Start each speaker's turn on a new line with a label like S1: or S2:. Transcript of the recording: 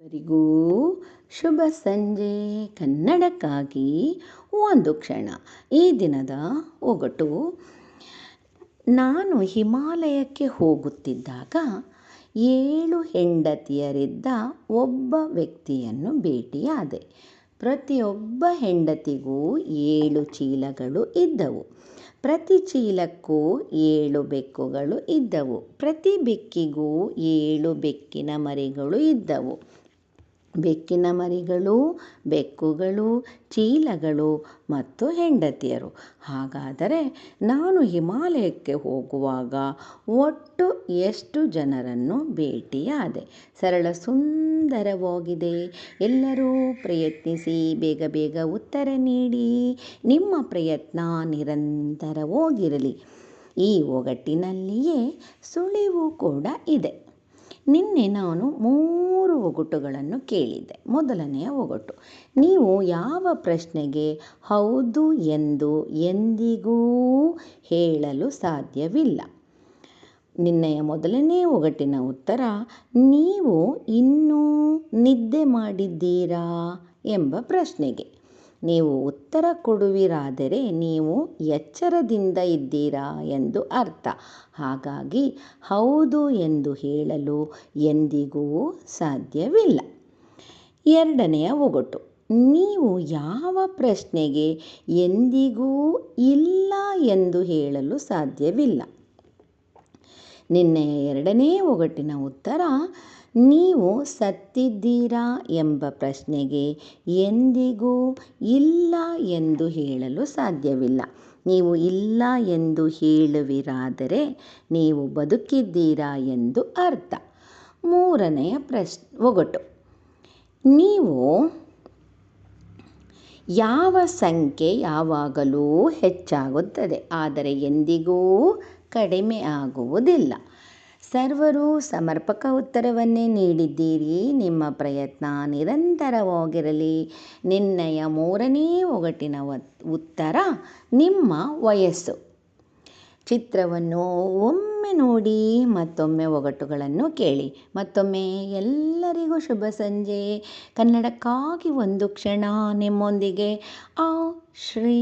S1: ಎಲ್ಲರಿಗೂ ಶುಭ ಸಂಜೆ. ಕನ್ನಡಕ್ಕಾಗಿ ಒಂದು ಕ್ಷಣ. ಈ ದಿನದ ಒಗಟು. ನಾನು ಹಿಮಾಲಯಕ್ಕೆ ಹೋಗುತ್ತಿದ್ದಾಗ 7 ಹೆಂಡತಿಯರಿದ್ದ ಒಬ್ಬ ವ್ಯಕ್ತಿಯನ್ನು ಭೇಟಿಯಾದೆ. ಪ್ರತಿಯೊಬ್ಬ ಹೆಂಡತಿಗೂ 7 ಚೀಲಗಳು ಇದ್ದವು. ಪ್ರತಿ ಚೀಲಕ್ಕೂ 7 ಬೆಕ್ಕುಗಳು ಇದ್ದವು. ಪ್ರತಿ ಬೆಕ್ಕಿಗೂ 7 ಬೆಕ್ಕಿನ ಮರಿಗಳು ಇದ್ದವು. ಬೆಕ್ಕಿನ ಮರಿಗಳು, ಬೆಕ್ಕುಗಳು, ಚೀಲಗಳು ಮತ್ತು ಹೆಂಡತಿಯರು. ಹಾಗಾದರೆ ನಾನು ಹಿಮಾಲಯಕ್ಕೆ ಹೋಗುವಾಗ ಒಟ್ಟು ಎಷ್ಟು ಜನರನ್ನು ಭೇಟಿಯಾದೆ? ಸರಳ ಸುಂದರವಾಗಿದೆ. ಎಲ್ಲರೂ ಪ್ರಯತ್ನಿಸಿ, ಬೇಗ ಬೇಗ ಉತ್ತರ ನೀಡಿ. ನಿಮ್ಮ ಪ್ರಯತ್ನ ನಿರಂತರವಾಗಿರಲಿ. ಈ ಒಗಟಿನಲ್ಲಿಯೇ ಸುಳಿವು ಕೂಡ ಇದೆ. ನಿನ್ನೆ ನಾನು 3 ಒಗಟುಗಳನ್ನು ಕೇಳಿದ್ದೆ. ಮೊದಲನೆಯ ಒಗಟು. ನೀವು ಯಾವ ಪ್ರಶ್ನೆಗೆ ಹೌದು ಎಂದು ಎಂದಿಗೂ ಹೇಳಲು ಸಾಧ್ಯವಿಲ್ಲ. ನಿನ್ನೆಯ ಮೊದಲನೇ ಒಗಟಿನ ಉತ್ತರ, ನೀವು ಇನ್ನೂ ನಿದ್ದೆ ಮಾಡಿದ್ದೀರಾ ಎಂಬ ಪ್ರಶ್ನೆಗೆ. ನೀವು ಉತ್ತರ ಕೊಡುವಿರಾದರೆ ನೀವು ಎಚ್ಚರದಿಂದ ಇದ್ದೀರಾ ಎಂದು ಅರ್ಥ. ಹಾಗಾಗಿ ಹೌದು ಎಂದು ಹೇಳಲು ಎಂದಿಗೂ ಸಾಧ್ಯವಿಲ್ಲ. ಎರಡನೆಯ ಒಗಟು. ನೀವು ಯಾವ ಪ್ರಶ್ನೆಗೆ ಎಂದಿಗೂ ಇಲ್ಲ ಎಂದು ಹೇಳಲು ಸಾಧ್ಯವಿಲ್ಲ. ನಿನ್ನೆಯ ಎರಡನೇ ಒಗಟಿನ ಉತ್ತರ, ನೀವು ಸತ್ತಿದ್ದೀರಾ ಎಂಬ ಪ್ರಶ್ನೆಗೆ ಎಂದಿಗೂ ಇಲ್ಲ ಎಂದು ಹೇಳಲು ಸಾಧ್ಯವಿಲ್ಲ. ನೀವು ಇಲ್ಲ ಎಂದು ಹೇಳುವಿರಾದರೆ ನೀವು ಬದುಕಿದ್ದೀರಾ ಎಂದು ಅರ್ಥ. ಮೂರನೆಯ ಒಗಟು. ನೀವು ಯಾವ ಸಂಖ್ಯೆ ಯಾವಾಗಲೂ ಹೆಚ್ಚಾಗುತ್ತದೆ, ಆದರೆ ಎಂದಿಗೂ ಕಡಿಮೆ ಆಗುವುದಿಲ್ಲ. ಸರ್ವರು ಸಮರ್ಪಕ ಉತ್ತರವನ್ನೇ ನೀಡಿದ್ದೀರಿ. ನಿಮ್ಮ ಪ್ರಯತ್ನ ನಿರಂತರವಾಗಿರಲಿ. ನಿನ್ನೆಯ ಮೂರನೇ ಒಗಟಿನ ಉತ್ತರ, ನಿಮ್ಮ ವಯಸ್ಸು. ಚಿತ್ರವನ್ನು ಒಮ್ಮೆ ನೋಡಿ, ಮತ್ತೊಮ್ಮೆ ಒಗಟುಗಳನ್ನು ಕೇಳಿ. ಮತ್ತೊಮ್ಮೆ ಎಲ್ಲರಿಗೂ ಶುಭ ಸಂಜೆ. ಕನ್ನಡಕ್ಕಾಗಿ ಒಂದು ಕ್ಷಣ. ನಿಮ್ಮೊಂದಿಗೆ ಶ್ರೀ.